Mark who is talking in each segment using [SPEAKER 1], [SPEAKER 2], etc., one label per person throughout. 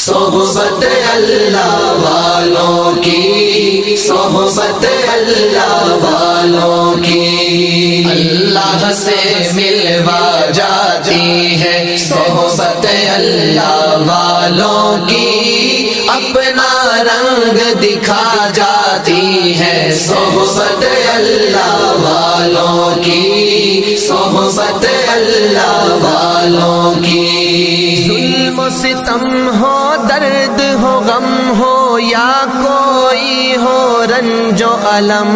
[SPEAKER 1] صحبت اللہ والوں کی، صحبت اللہ والوں کی، اللہ سے ملوا جاتی ہے صحبت اللہ والوں کی، اپنا رنگ دکھا جاتی ہے صحبت اللہ والوں کی، صحبت اللہ والوں کی۔ ظلم و ستم ہو، درد ہو، غم ہو، یا کوئی ہو رنج و الم،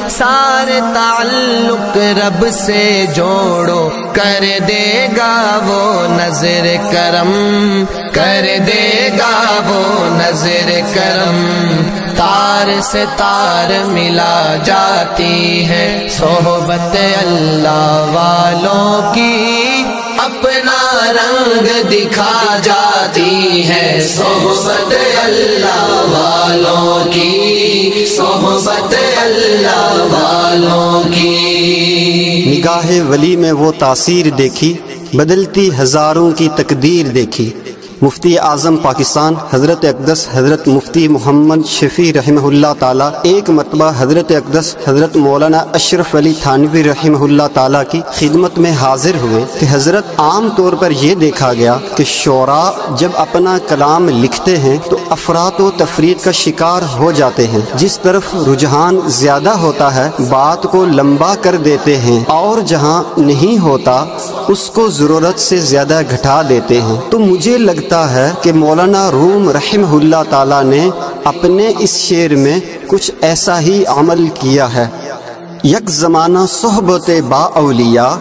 [SPEAKER 1] سارے تعلق رب سے جوڑو، کر دے گا وہ نظر کرم، کر دے گا وہ نظر کرم۔ تار سے تار ملا جاتی ہے صحبت اللہ والوں کی، اپنا رنگ دکھا جاتی ہے صحبت اللہ والوں کی، صحبت اللہ والوں کی۔
[SPEAKER 2] نگاہ ولی میں وہ تاثیر دیکھی، بدلتی ہزاروں کی تقدیر دیکھی۔ مفتی اعظم پاکستان حضرت اقدس حضرت مفتی محمد شفیع رحمہ اللہ تعالیٰ ایک مرتبہ حضرت اقدس حضرت مولانا اشرف علی تھانوی رحمہ اللہ تعالیٰ کی خدمت میں حاضر ہوئے کہ حضرت عام طور پر یہ دیکھا گیا کہ شعراء جب اپنا کلام لکھتے ہیں تو افراط و تفریط کا شکار ہو جاتے ہیں، جس طرف رجحان زیادہ ہوتا ہے بات کو لمبا کر دیتے ہیں، اور جہاں نہیں ہوتا اس کو ضرورت سے زیادہ گھٹا دیتے ہیں۔ تو مجھے لگتا ہے کہ مولانا روم رحمہ اللہ تعالیٰ نے اپنے اس شعر میں کچھ ایسا ہی عمل کیا ہے۔ یک زمانہ صحبت با اولیاء،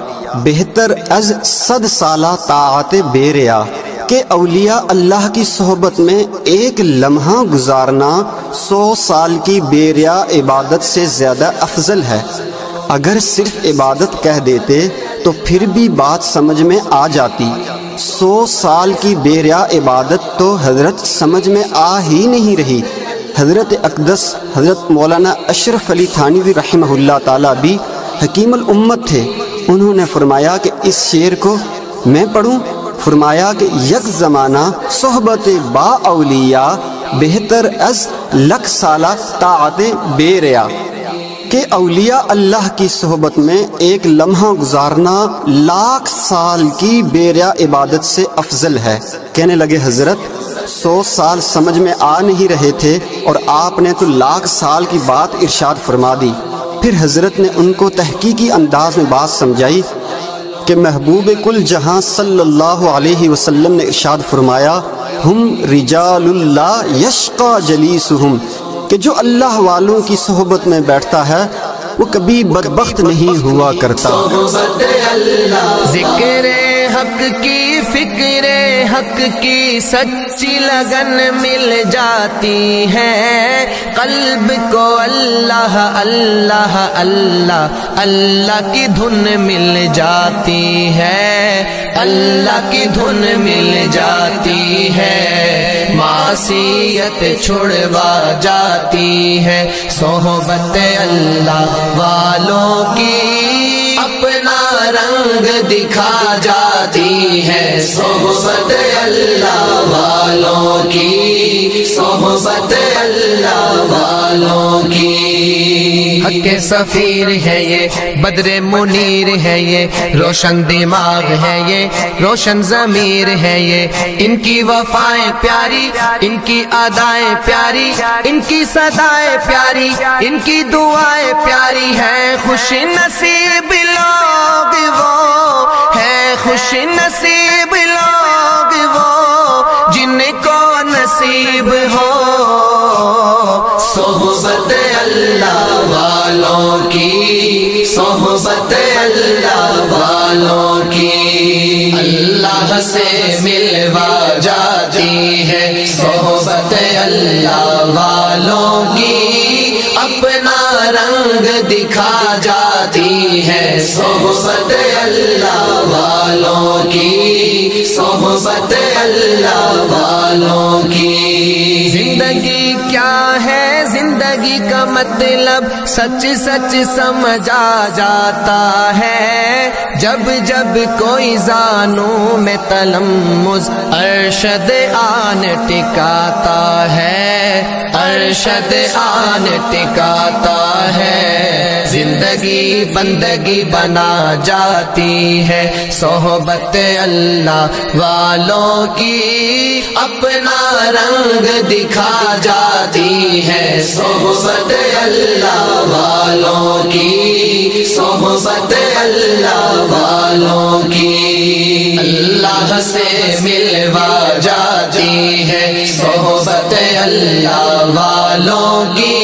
[SPEAKER 2] بہتر از 100 سالہ طاعت بے ریا، کہ اولیاء اللہ کی صحبت میں ایک لمحہ گزارنا 100 سال کی بے ریا عبادت سے زیادہ افضل ہے۔ اگر صرف عبادت کہہ دیتے تو پھر بھی بات سمجھ میں آ جاتی، 100 سال کی بے ریا عبادت تو حضرت سمجھ میں آ ہی نہیں رہی۔ حضرت اقدس حضرت مولانا اشرف علی تھانوی رحمہ اللہ تعالیٰ بھی حکیم الامت تھے۔ انہوں نے فرمایا کہ اس شعر کو میں پڑھوں؟ فرمایا کہ یک زمانہ صحبت با اولیاء، بہتر از 100 سالہ طاعت بے ریا، کہ اولیاء اللہ کی صحبت میں ایک لمحہ گزارنا 1,00,000 سال کی بے ریا عبادت سے افضل ہے۔ کہنے لگے حضرت 100 سال سمجھ میں آ نہیں رہے تھے اور آپ نے تو 1,00,000 سال کی بات ارشاد فرما دی۔ پھر حضرت نے ان کو تحقیقی انداز میں بات سمجھائی کہ محبوب کل جہاں صلی اللہ علیہ وسلم نے ارشاد فرمایا، ہم رجال اللہ یشقى جلیسہم، کہ جو اللہ والوں کی صحبت میں بیٹھتا ہے وہ کبھی بدبخت نہیں ہوا کرتا۔
[SPEAKER 1] ذکر حق کی، فکر حق کی سچی لگن مل جاتی ہے، قلب کو اللہ اللہ اللہ اللہ کی دھن مل جاتی ہے، اللہ کی دھن مل جاتی ہے، معصیت چھڑوا جاتی ہے صحبت اللہ والوں کی، اپنا رنگ دکھا جاتی ہے صحبت اللہ والوں کی، صحبت اللہ والوں کی۔ حق سفیر ہے یہ، بدر منیر ہے یہ، روشن دماغ ہے یہ، روشن ضمیر ہے یہ، ان کی وفائیں پیاری، ان کی ادائیں پیاری، ان کی صدائیں پیاری، ان کی دعائیں پیاری ہیں، خوش نصیب لوگ وہ ہے، خوش نصیب لوگ وہ جن کو نصیب ہو صحبت اللہ والوں کی، صحبت اللہ والوں کی، اللہ سے ملوا جاتی ہے صحبت اللہ والوں کی، اپنا رنگ دکھا جاتی ہے صحبت اللہ والوں کی، صحبت اللہ والوں کی۔ زندگی کیا ہے، زندگی کا مطلب سچ سچ سمجھا جاتا ہے، جب جب کوئی زانوں میں تلمذ ارشد آن ٹکاتا ہے، ارشد آن ٹکاتا ہے۔ زندگی بندگی بنا جاتی ہے صحبت اللہ والوں کی، اپنا رنگ دکھا جاتی ہے صحبت اللہ والوں کی، صحبت اللہ والوں کی۔ اللہ سے ملوا جاتی ہے صحبت اللہ والوں کی،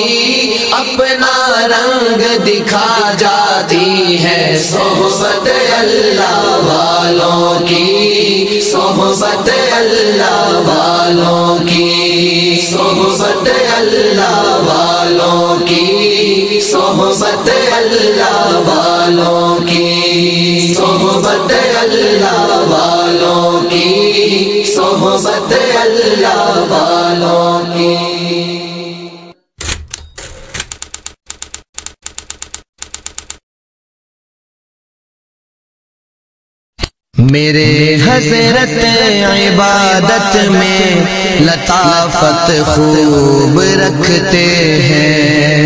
[SPEAKER 1] اپنا رنگ دکھا جاتی ہے صحبت اللہ والوں کی، صحبت اللہ والوں کی، صحبت اللہ والوں کی، صحبت اللہ والوں کی، صحبت اللہ والوں کی، صحبت اللہ والوں کی۔
[SPEAKER 3] میرے حضرت عبادت میں لطافت خوب رکھتے ہیں،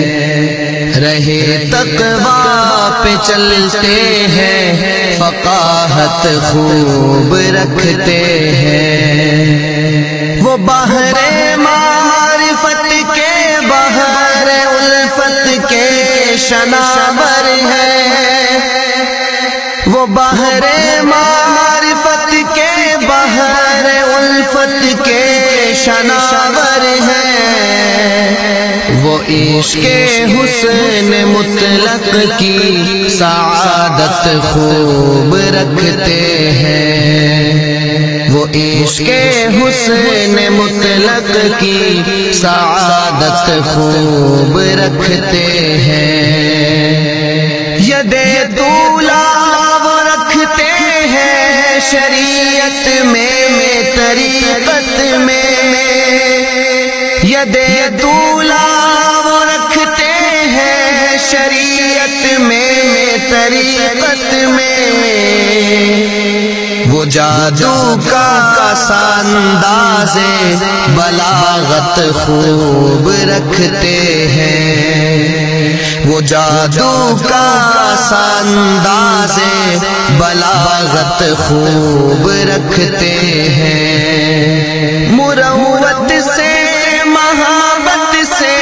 [SPEAKER 3] رہے تقویٰ پہ چلتے ہیں، فقاہت خوب رکھتے ہیں۔ وہ بحر معرفت کے بحر الفت کے شناور ہیں، وہ بحر معرفت کے بحر الفت کے شناور ہیں، وہ عشق حسن مطلق کی سعادت خوب رکھتے ہیں، وہ عشق حسن مطلق کی سعادت خوب رکھتے ہیں۔ ید دولا شریعت میں طریقت میں، ید دولا وہ رکھتے ہیں شریعت میں طریقت میں، وہ جادو کا انداز بلاغت خوب رکھتے ہیں، وہ جادو کا انداز بلاغت خوب رکھتے ہیں۔ مروت سے محبت سے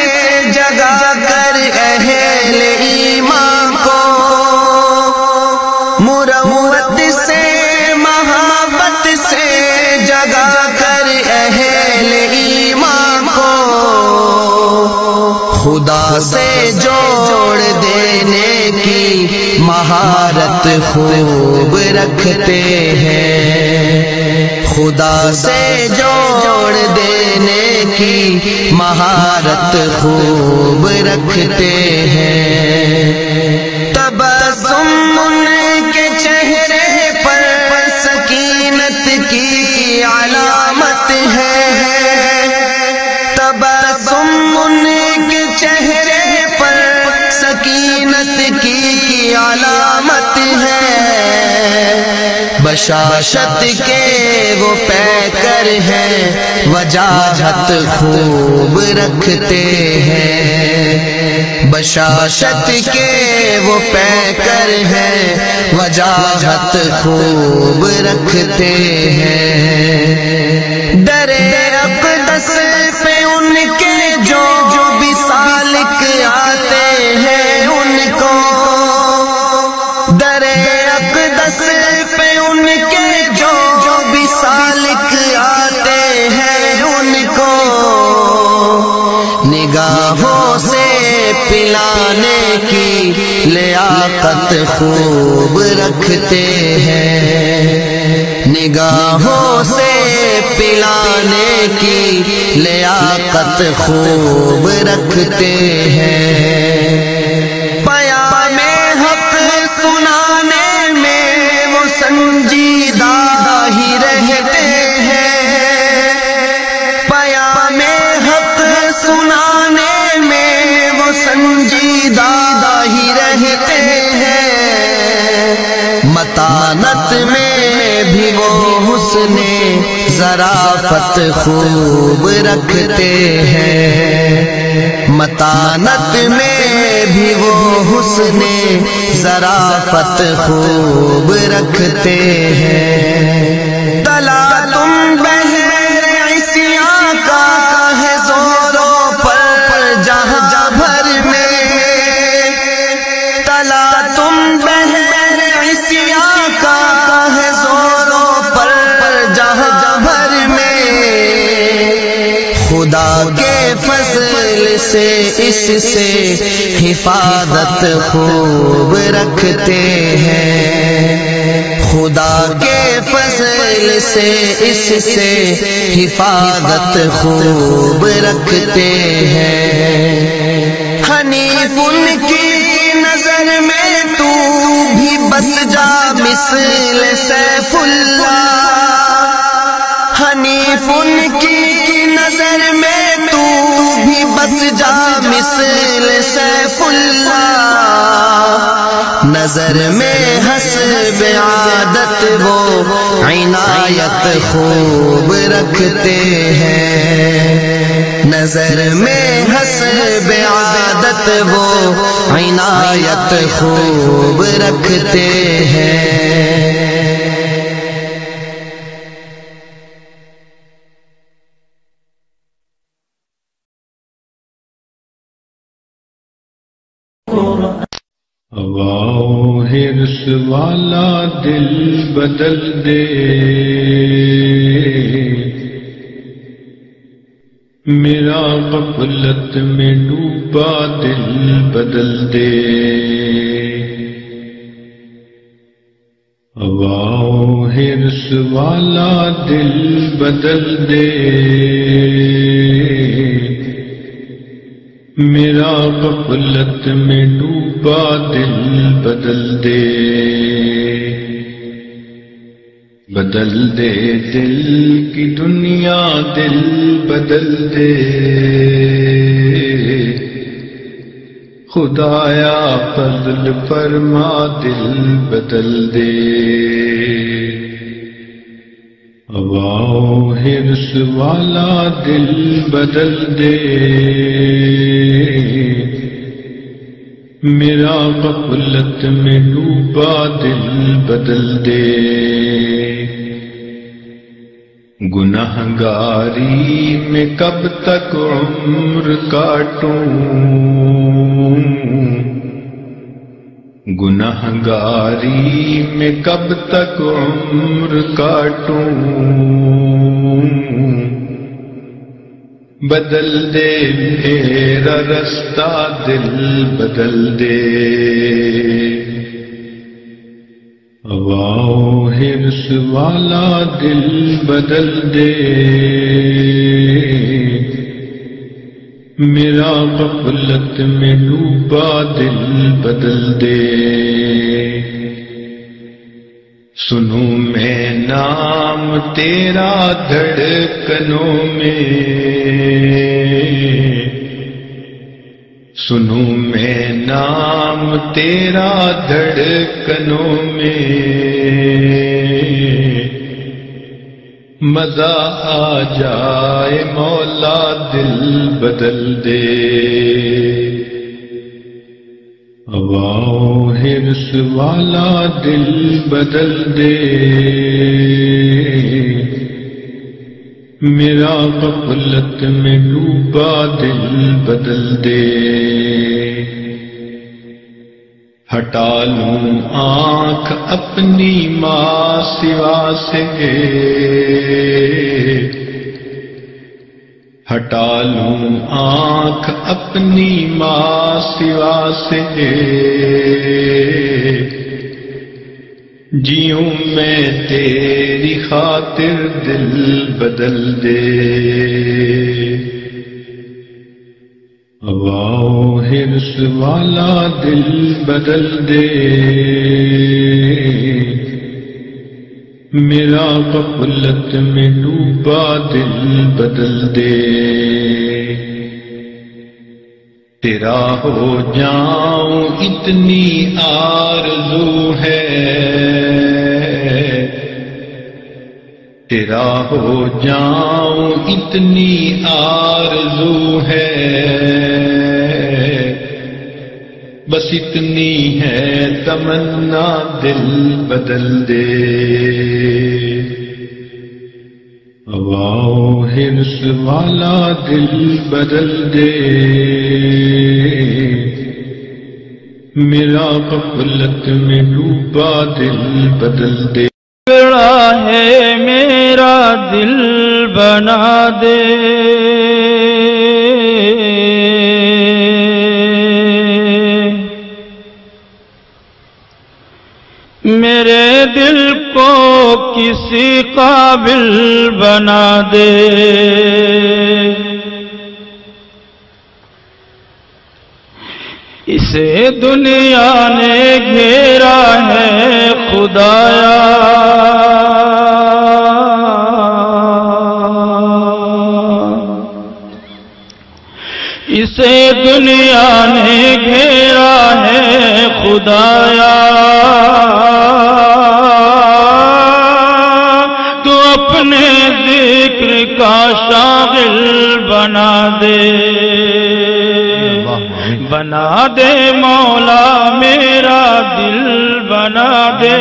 [SPEAKER 3] جگا کر اہل ایمان کو، مروت سے محبت سے جگا کر اہل ایمان کو، خدا سے جوڑ دینے کی مہارت خوب رکھتے ہیں، خدا سے جوڑ دینے کی مہارت خوب رکھتے ہیں۔ تبسم ان کے چہرے پر سکینت کی علامت ہے، تبسم ان کے چہرے پر سکینت کی علامت ہے، بشاشت کے وہ پیکر ہیں، وجاہت خوب رکھتے ہیں، بشاشت کے وہ پیکر ہیں، وجاہت خوب رکھتے ہیں۔ در اقدس پہ ان کے جو بھی سالک آتے ہیں ان کو، در اقدس پہ ان کے جو بھی سالک آتے ہیں ان کو، نگاہوں سے پلانے کی لیاقت خوب رکھتے ہیں، نگاہوں سے پلانے کی لیاقت خوب رکھتے ہیں۔ ظرافت خوب رکھتے ہیں، متانت میں بھی وہ حسن ظرافت خوب رکھتے ہیں۔ تلا تم بہر عصیاں کا ہے زوروں پر جہاں بھر میں، تلا تم بہر عصیاں کا ہے زوروں پر جہاں بھر میں، خدا کے فضل سے اس سے حفاظت خوب رکھتے ہیں، خدا کے فضل سے اس سے حفاظت خوب رکھتے ہیں۔ حنیف ان کی نظر میں تو بھی بس جا مثل سیف اللہ، حنیف ان کی نظر میں تو بھی بس جا مثل سیف اللہ، نظر میں حسب عادت وہ عنایت خوب رکھتے ہیں، نظر میں حسب عادت وہ عنایت خوب رکھتے ہیں۔
[SPEAKER 4] ہواؤ ہرس والا دل بدل دے، میرا غفلت میں ڈوبا دل بدل دے، ہواؤ ہرس والا دل بدل دے، میرا غفلت میں ڈوبا دل بدل دے، بدل دے دل کی دنیا دل بدل دے، خدایا فضل فرما دل بدل دے، ہواؤ ہرس والا دل بدل دے، میرا غفلت میں ڈوبا دل بدل دے، گنہگاری میں کب تک عمر کاٹوں، گنہگاری میں کب تک عمر کاٹوں، بدل دے میرا رستہ دل بدل دے، ہواؤ ہرس والا دل بدل دے، میرا غفلت میں ڈوبا دل بدل دے، سنوں میں نام تیرا دھڑکنوں میں، سنوں میں نام تیرا دھڑکنوں میں، مزہ آ جائے مولا دل بدل دے، ہواؤ ہرس والا دل بدل دے، میرا غفلت میں ڈوبا دل بدل دے، ہٹا لوں آنکھ اپنی ماں سوا سے، ہٹا لوں آنکھ اپنی ماں سوا سے، جیوں میں تیری خاطر دل بدل دے، ہواؤ ہرس والا دل بدل دے، میرا غفلت میں ڈوبا دل بدل دے، تیرا ہو جاؤں اتنی آرزو ہے، تیرا ہو جاؤں اتنی آرزو ہے، بس اتنی ہے تمنا دل بدل دے، ہواؤ حرص والا دل بدل دے، میرا غفلت میں ڈوبا دل بدل دے،
[SPEAKER 5] بگڑا ہے میرا دل بنا دے، میرے دل کو کسی قابل بنا دے، اسے دنیا نے گھیرا ہے خدایا، اسے دنیا نے گھیرا ہے خدایا، تو اپنے ذکر کا شاغل بنا دے، بنا دے مولا میرا دل بنا دے،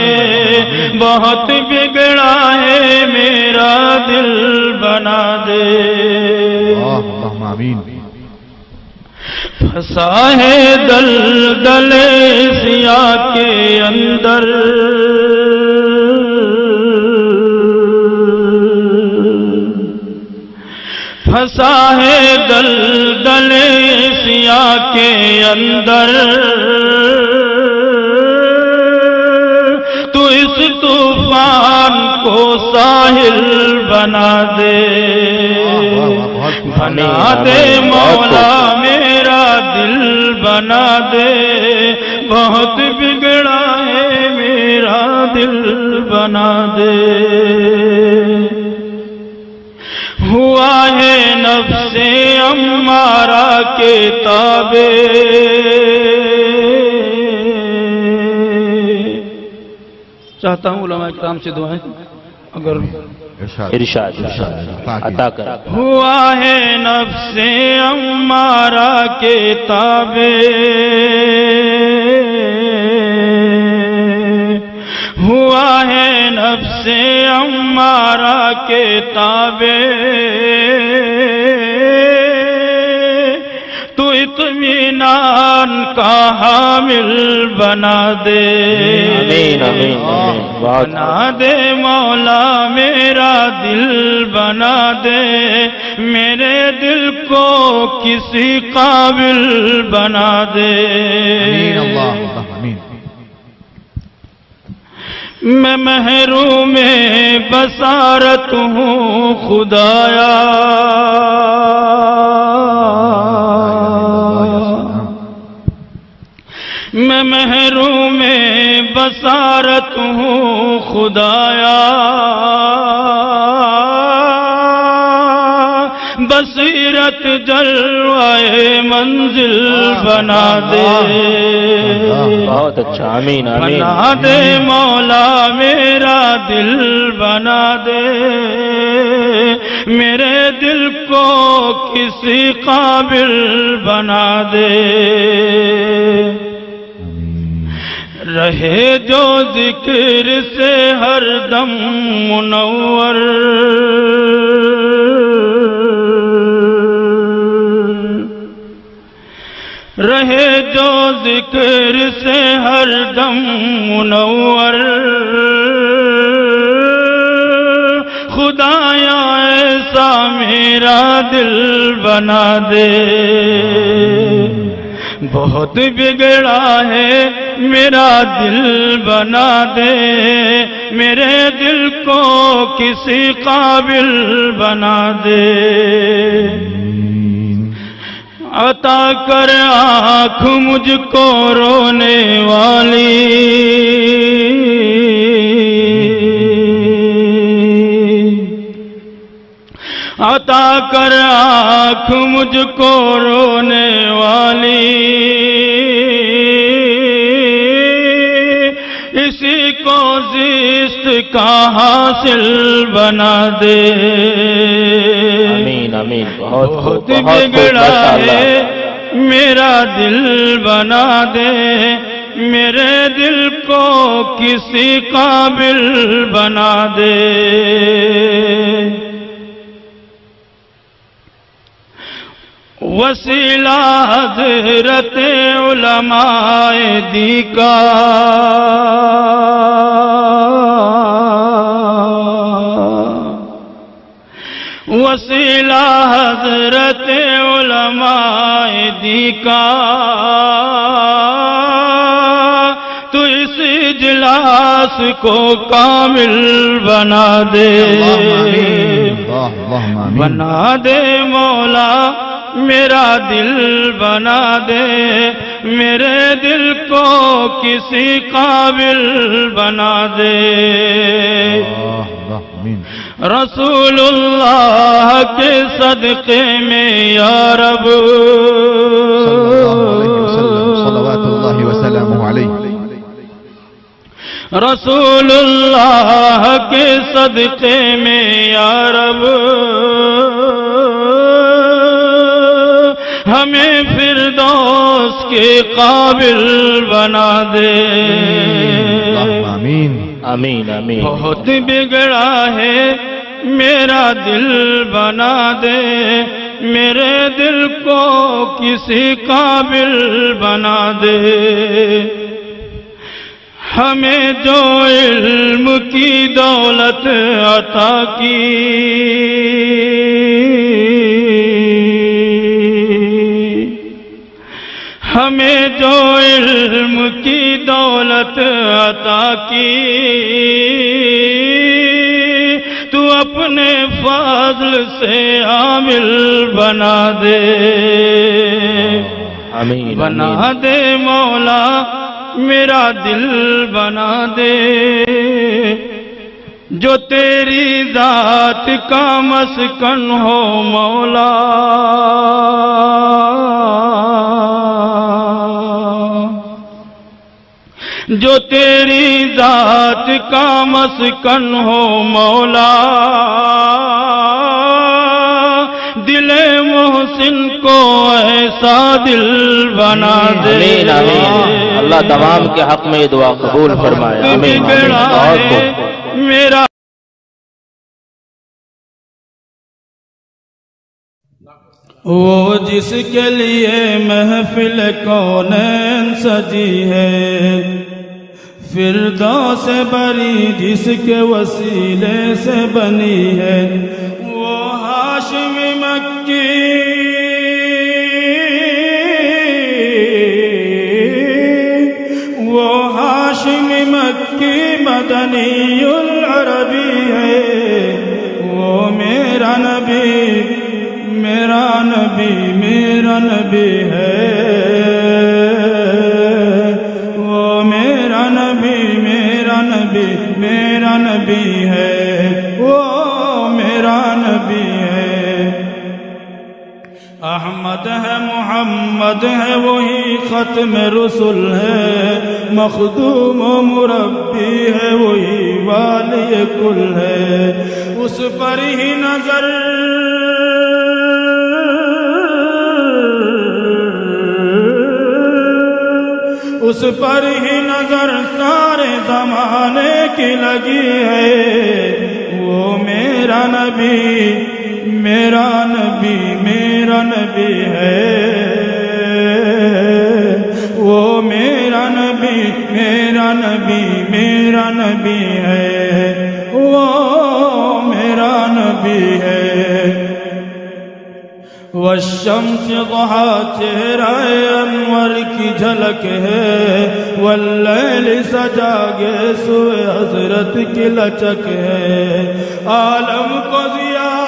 [SPEAKER 5] بہت بگڑا ہے میرا دل بنا دے، پھنسا ہے دلدل سیاہ کے اندر، پھنسا ہے دلدل سیاہ کے اندر، تو اس طوفان کو ساحل بنا دے، بنا دے مولا میرا دل بنا دے، بہت بگڑا ہے میرا دل بنا دے، ہوا ہے نفس امارہ کے تابع، چاہتا ہوں علماء کرام سے دعائیں اگر ارشاد عطا کر، ہوا ہے نفس امارہ کے تابع، ہوا ہے نفس امارہ کے تابع، تو اطمینان کا حامل بنا دے، بنا دے مولا میرا دل بنا دے، میرے دل کو کسی قابل بنا دے، میں محروم بصارت ہوں خدایا، میں محروم بصارت ہوں خدایا، بصیرت جلوائے منزل بنا دے،
[SPEAKER 6] بہت اچھا، آمین آمین،
[SPEAKER 5] بنا دے مولا میرا دل بنا دے، میرے دل کو کسی قابل بنا دے، رہے جو ذکر سے ہر دم منور، رہے جو ذکر سے ہر دم منور، خدایا ایسا میرا دل بنا دے، بہت بگڑا ہے میرا دل بنا دے، میرے دل کو کسی قابل بنا دے، عطا کر آنکھ مجھ کو رونے والی، عطا کر آنکھ مجھ کو رونے والی، کسی کو زیست کا حاصل بنا دے.
[SPEAKER 6] آمین آمین. بہت
[SPEAKER 5] بگڑا ہے میرا دل بنا دے، میرے دل کو کسی قابل بنا دے. وسیلہ حضرت علماء دی کا وسیلہ حضرت علماء دی کا تو اس اجلاس کو کامل بنا دے. بنا دے مولا میرا دل بنا دے، میرے دل کو کسی قابل بنا دے. رسول اللہ کے صدقے میں یا رب
[SPEAKER 7] صلوات اللہ وسلامہ علیہ.
[SPEAKER 5] رسول اللہ کے صدقے میں یا رب ہمیں فردوس کے قابل بنا دے.
[SPEAKER 7] آمین
[SPEAKER 6] آمین آمین.
[SPEAKER 5] بہت بگڑا ہے میرا دل بنا دے، میرے دل کو کسی قابل بنا دے. ہمیں جو علم کی دولت عطا کی ہمیں جو علم کی دولت عطا کی تو اپنے فضل سے عامل بنا دے.
[SPEAKER 6] آمین
[SPEAKER 5] بنا دے مولا میرا دل بنا دے، جو تیری ذات کا مسکن ہو مولا. جو تیری ذات کا مسکن ہو مولا، دل محسن کو ایسا دل بنا دے.
[SPEAKER 6] آمین آمین. اللہ تمام کے حق میں یہ دعا قبول فرمائے. آمین آمین.
[SPEAKER 5] میرا وہ جس کے لیے محفل کونین سجی ہے، فردوس بری جس کے وسیلے سے بنی ہے، وہ ہاشم مکی وہ ہاشم مکی مدنی العربی ہے. وہ میرا نبی میرا نبی میرا نبی ہے. وہ میرا نبی میرا نبی میرا نبی ہے. وہ میرا نبی ہے. احمد ہے محمد ہے وہی ختم رسول ہے، مخدوم و مربی ہے وہی والی کل ہے. اس پر ہی نظر اس پر ہی نظر سارے زمانے کی لگی ہے. وہ میرا نبی میرا نبی میرا نبی ہے. وہ میرا نبی میرا نبی میرا نبی ہے. وہ میرا نبی ہے. والشمس ضحا چہرہ انور کی جھلک ہے، واللیل سجا گے سوئے حضرت کی لچک ہے. عالم کو ضیاء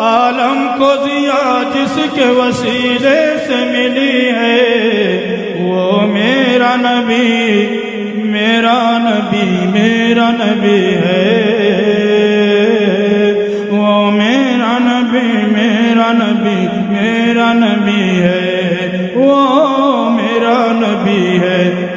[SPEAKER 5] عالم کو ضیاء جس کے وسیلے سے ملی ہے، وہ میرا نبی میرا نبی میرا نبی ہے. وہ میرا نبی میرا نبی میرا نبی ہے. وہ میرا نبی ہے۔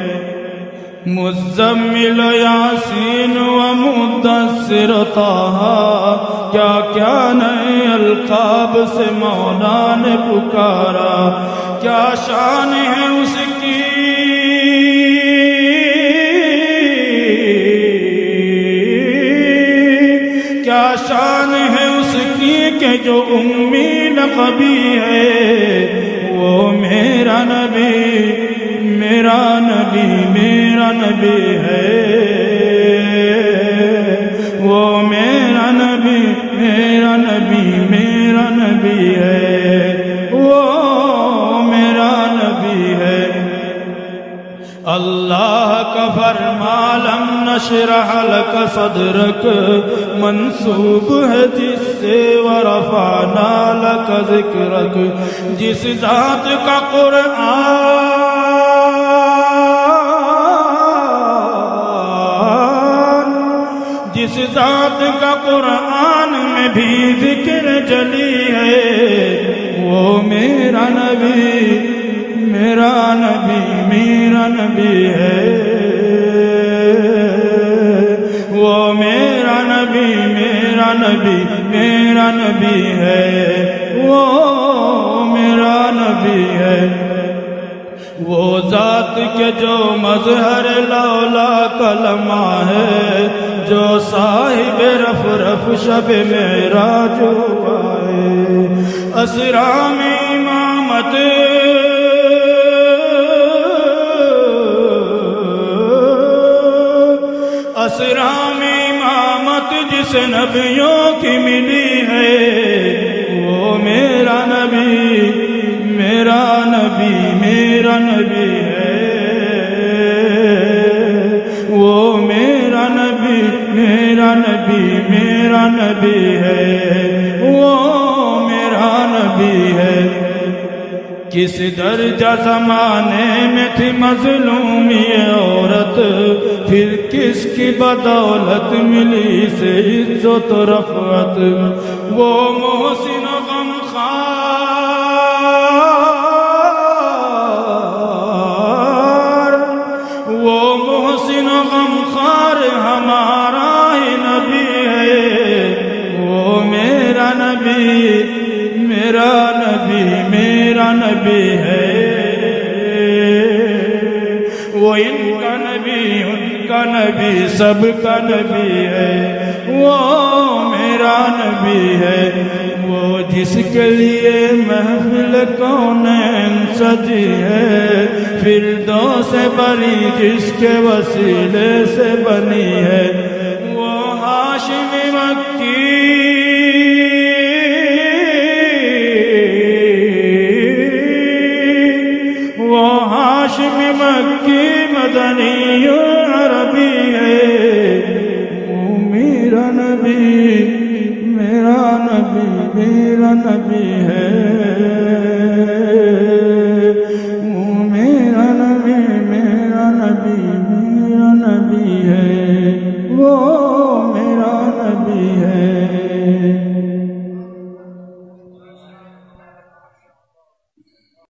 [SPEAKER 5] مزمل یاسین و مدثر طٰہٰ، کیا کیا نئے القاب سے مولا نے پکارا، کیا شان ہے اس کی، کیا شان ہے اس کی کہ جو امی لقبی ہے۔ وہ میرا نبی، میرا نبی، میرا نبی ہے۔ وہ میرا نبی، میرا نبی، میرا نبی ہے۔ وہ میرا نبی ہے۔ اللہ کا فرما لم نشرح لک صدرک منسوب ہے جس سے ورفعنا لک ذکرک، جس ذات کا قرآن، جس ذات کا قرآن میں بھی ذکر جلی ہے۔ وہ میرا نبی، میرا نبی، میرا نبی ہے۔ وہ میرا نبی، میرا نبی، میرا نبی ہے۔ وہ میرا نبی ہے۔ وہ ذات کے جو مظہر لولا کلمہ ہے، جو صاحب رف رف شب معراج ہوا ہے۔ اسرا میں امامت، اسرا میں امامت جس نبیوں کی ملی ہے۔ وہ میرا نبی، میرا نبی، میرا نبی ہے۔ وہ میرا نبی، میرا نبی، میرا نبی ہے۔ وہ میرا نبی ہے۔ کس درجہ زمانے میں تھی مظلوم یہ عورت، پھر کس کی بدولت ملی سے عزت و رفعت۔ وہ محسن و غمخوار، وہ محسن و غمخوار ہمارا ہی نبی ہے۔ وہ میرا نبی، میرا نبی، میرا نبی ہے۔ وہ ان کا نبی، ان کا نبی، سب کا نبی ہے۔ وہ میرا نبی ہے۔ وہ جس کے لیے محفل کونین سجی ہے، فردوس بری جس کے وسیلے سے بنی ہے۔ وہ ہاشمی مکی،